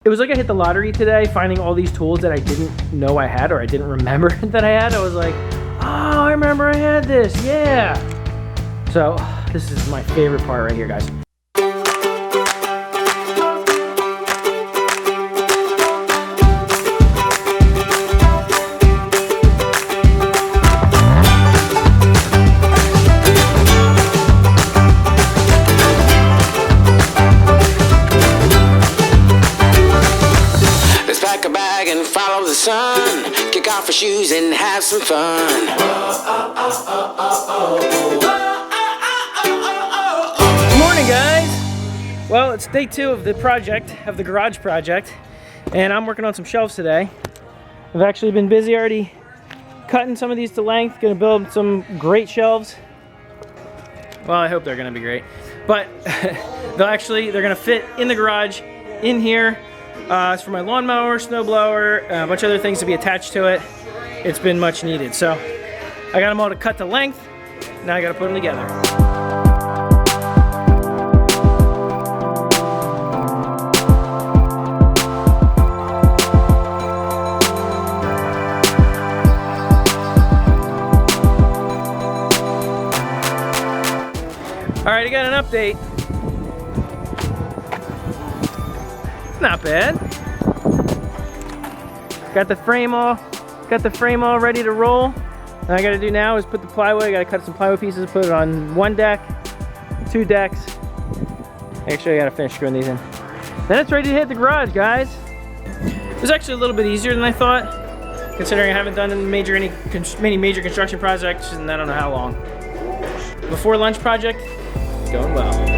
It was like I hit the lottery today, finding all these tools that I didn't know I had or I didn't remember that I had. I was like, oh, I remember I had this, yeah. So this is my favorite part right here, guys. Sun, kick off your shoes and have some fun. Good morning, guys. Well, it's day 2 of the project, of the garage project, and I'm working on some shelves today. I've actually been busy already cutting some of these to length, gonna build some great shelves. Well, I hope they're gonna be great, but they're gonna fit in the garage, in here. It's for my lawnmower, snowblower, a bunch of other things to be attached to it. It's been much needed. So I got them all to cut to length. Now I got to put them together. All right, I got an update. Not bad. Got the frame all ready to roll. All I gotta do now is put the plywood. I gotta cut some plywood pieces, put it on 1 deck, 2 decks. Actually, I gotta finish screwing these in. Then it's ready to hit the garage, guys. It was actually a little bit easier than I thought, considering I haven't done many major construction projects in I don't know how long. Before lunch project, going well.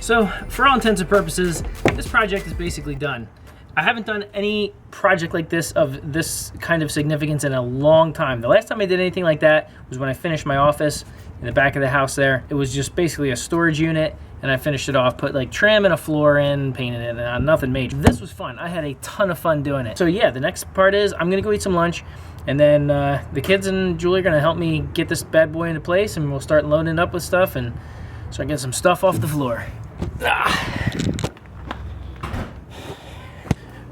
So, for all intents and purposes, this project is basically done. I haven't done any project like this of this kind of significance in a long time. The last time I did anything like that was when I finished my office in the back of the house there. It was just basically a storage unit, and I finished it off, put like trim and a floor in, painted it, and nothing major. This was fun. I had a ton of fun doing it. So yeah, the next part is I'm gonna go eat some lunch, and then the kids and Julie are gonna help me get this bad boy into place, and we'll start loading it up with stuff and start getting some stuff off the floor.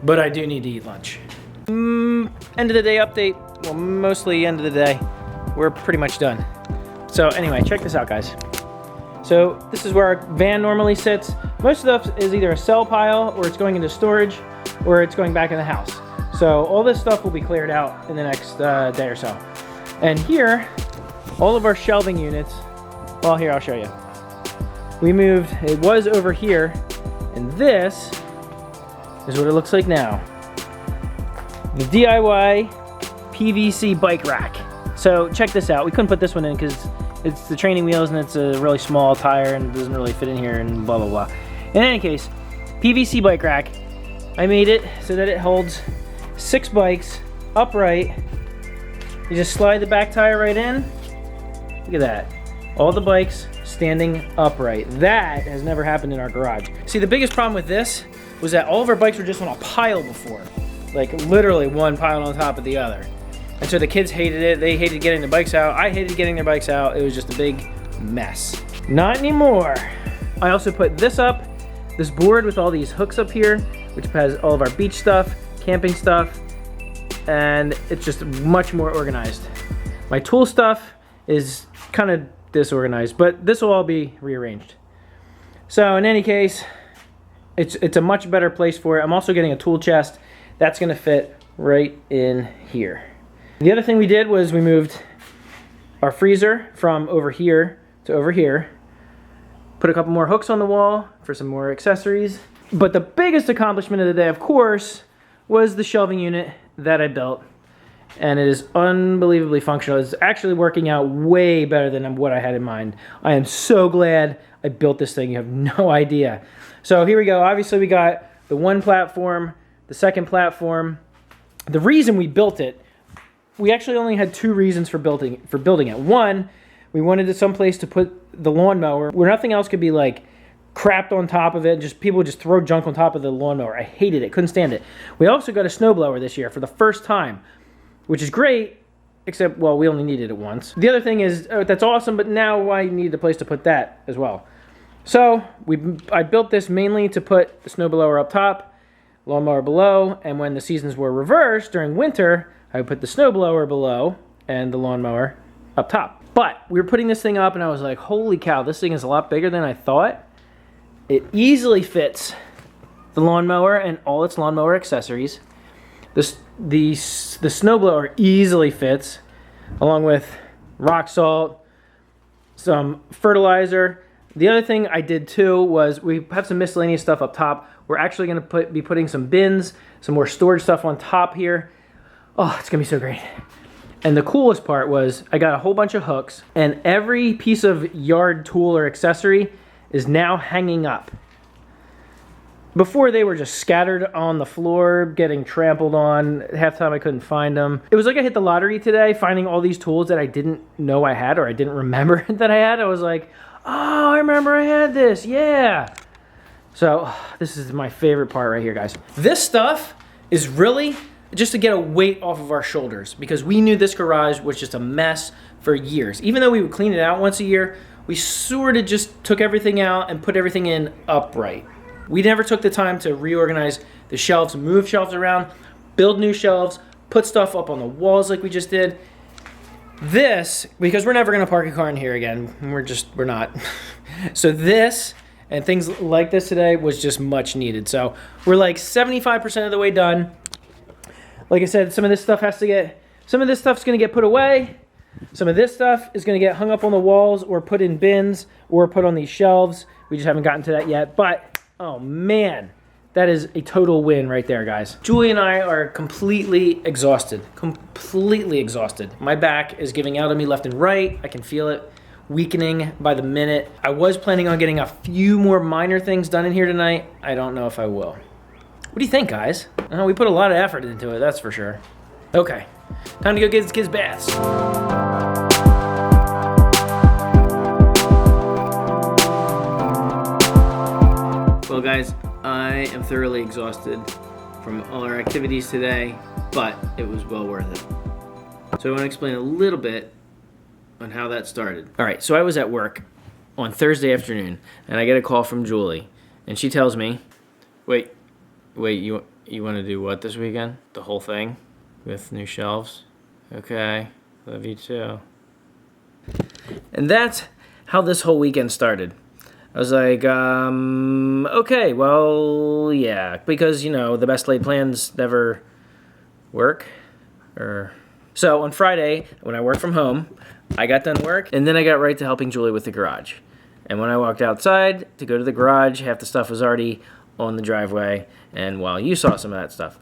But I do need to eat lunch. End of the day update. Well, mostly end of the day. We're pretty much done. So anyway, check this out, guys. So this is where our van normally sits. Most of stuff is either a cell pile, or it's going into storage, or it's going back in the house. So all this stuff will be cleared out in the next day or so. And here, all of our shelving units, well, here, I'll show you. We moved, it was over here, and this is what it looks like now. The DIY PVC bike rack. So check this out. We couldn't put this one in because it's the training wheels and it's a really small tire and it doesn't really fit in here and blah, blah, blah. In any case, PVC bike rack. I made it so that it holds 6 bikes upright. You just slide the back tire right in. Look at that. All the bikes standing upright. That has never happened in our garage. See, the biggest problem with this was that all of our bikes were just on a pile before. Like literally one pile on top of the other. And so the kids hated it. They hated getting the bikes out. I hated getting their bikes out. It was just a big mess. Not anymore. I also put this up, this board with all these hooks up here, which has all of our beach stuff, camping stuff, and it's just much more organized. My tool stuff is kind of disorganized, but this will all be rearranged. So in any case, it's a much better place for it. I'm also getting a tool chest that's gonna fit right in here. The other thing we did was we moved our freezer from over here to over here, put a couple more hooks on the wall for some more accessories. But the biggest accomplishment of the day, of course, was the shelving unit that I built. And it is unbelievably functional. It's actually working out way better than what I had in mind. I am so glad I built this thing. You have no idea. So here we go. Obviously we got the one platform, the second platform. The reason we built it we actually only had 2 reasons for building it. One, we wanted some place to put the lawnmower where nothing else could be like crapped on top of it. Just people would just throw junk on top of the lawnmower. I hated it, couldn't stand it. We also got a snowblower this year for the first time, which is great, except, well, we only needed it once. The other thing is, that's awesome, but now I need a place to put that as well. So I built this mainly to put the snowblower up top, lawnmower below, and when the seasons were reversed during winter, I would put the snowblower below and the lawnmower up top. But we were putting this thing up and I was like, holy cow, this thing is a lot bigger than I thought. It easily fits the lawnmower and all its lawnmower accessories. The snowblower easily fits, along with rock salt, some fertilizer. The other thing I did too was we have some miscellaneous stuff up top. We're actually going to be putting some bins, some more storage stuff on top here. Oh, it's going to be so great. And the coolest part was I got a whole bunch of hooks, and every piece of yard tool or accessory is now hanging up. Before, they were just scattered on the floor, getting trampled on. Half the time I couldn't find them. It was like I hit the lottery today, finding all these tools that I didn't know I had, or I didn't remember that I had. I was like, oh, I remember I had this, yeah. So this is my favorite part right here, guys. This stuff is really just to get a weight off of our shoulders, because we knew this garage was just a mess for years. Even though we would clean it out once a year, we sort of just took everything out and put everything in upright. We never took the time to reorganize the shelves, move shelves around, build new shelves, put stuff up on the walls like we just did. This, because we're never gonna park a car in here again. We're not. So this and things like this today was just much needed. So we're like 75% of the way done. Like I said, some of this stuff's gonna get put away. Some of this stuff is gonna get hung up on the walls or put in bins or put on these shelves. We just haven't gotten to that yet, but oh man, that is a total win right there, guys. Julie and I are completely exhausted. My back is giving out on me left and right. I can feel it weakening by the minute. I was planning on getting a few more minor things done in here tonight. I don't know if I will. What do you think, guys? We put a lot of effort into it, that's for sure. Okay, time to go get these kids baths. Well, guys, I am thoroughly exhausted from all our activities today, but it was well worth it. So I want to explain a little bit on how that started. All right, so I was at work on Thursday afternoon, and I get a call from Julie, and she tells me, wait, you want to do what this weekend? The whole thing with new shelves? Okay, love you too. And that's how this whole weekend started. I was like, okay, well, yeah, because, the best laid plans never work. So on Friday, when I worked from home, I got done work, and then I got right to helping Julie with the garage. And when I walked outside to go to the garage, half the stuff was already on the driveway, and, well, you saw some of that stuff.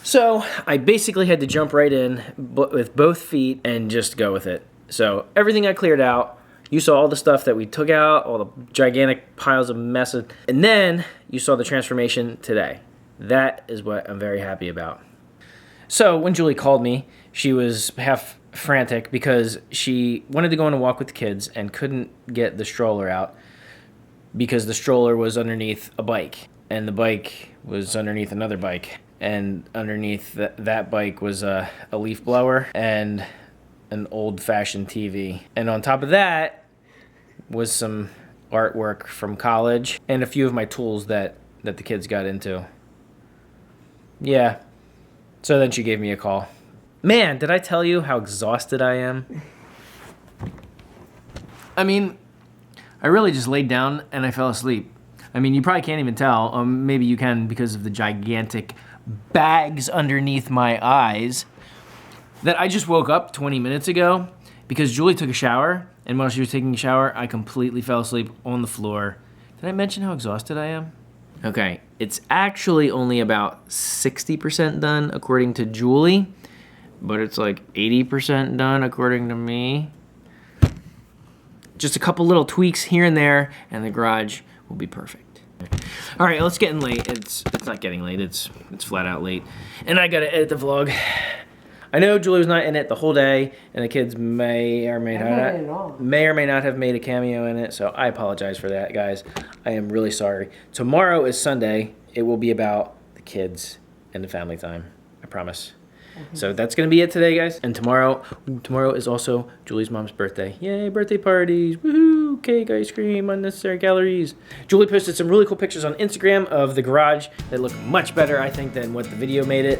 So I basically had to jump right in with both feet and just go with it. So everything I cleared out. You saw all the stuff that we took out, all the gigantic piles of messes, and then you saw the transformation today. That is what I'm very happy about. So when Julie called me, she was half frantic because she wanted to go on a walk with the kids and couldn't get the stroller out because the stroller was underneath a bike, and the bike was underneath another bike, and underneath that bike was a leaf blower and an old-fashioned TV. And on top of that was some artwork from college and a few of my tools that the kids got into. Yeah. So then she gave me a call. Man, did I tell you how exhausted I am? I mean, I really just laid down and I fell asleep. I mean, you probably can't even tell. Maybe you can because of the gigantic bags underneath my eyes. That I just woke up 20 minutes ago because Julie took a shower, and while she was taking a shower, I completely fell asleep on the floor. Did I mention how exhausted I am? Okay, it's actually only about 60% done according to Julie, but it's like 80% done according to me. Just a couple little tweaks here and there, and the garage will be perfect. All right, it's getting late. It's not getting late. It's flat out late, and I gotta edit the vlog. I know Julie was not in it the whole day, and the kids may or may I'm not in it at all. not have made a cameo in it, so I apologize for that, guys. I am really sorry. Tomorrow is Sunday. It will be about the kids and the family time. I promise. So that's gonna be it today, guys. And tomorrow is also Julie's mom's birthday. Yay, birthday parties! Woohoo! Cake, ice cream, unnecessary calories. Julie posted some really cool pictures on Instagram of the garage that look much better, I think, than what the video made it.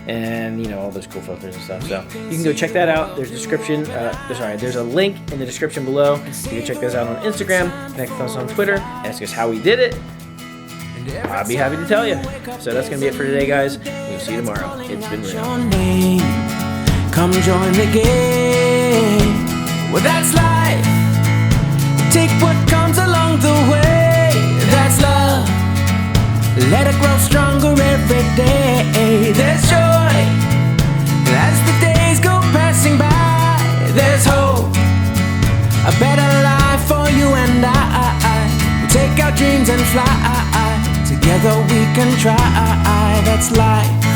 And you know, all those cool filters and stuff. So you can go check that out. There's there's a link in the description below. You can check those out on Instagram, connect with us on Twitter, ask us how we did it. I'll be happy to tell you. So that's gonna be it for today, guys. We'll see you tomorrow. It's been real. Come join the game. Well, that's life. Take what comes along the way. That's love. Let it grow stronger every day. There's joy as the days go passing by. There's hope, a better life for you and I. Take our dreams and fly. Together we can try. That's life.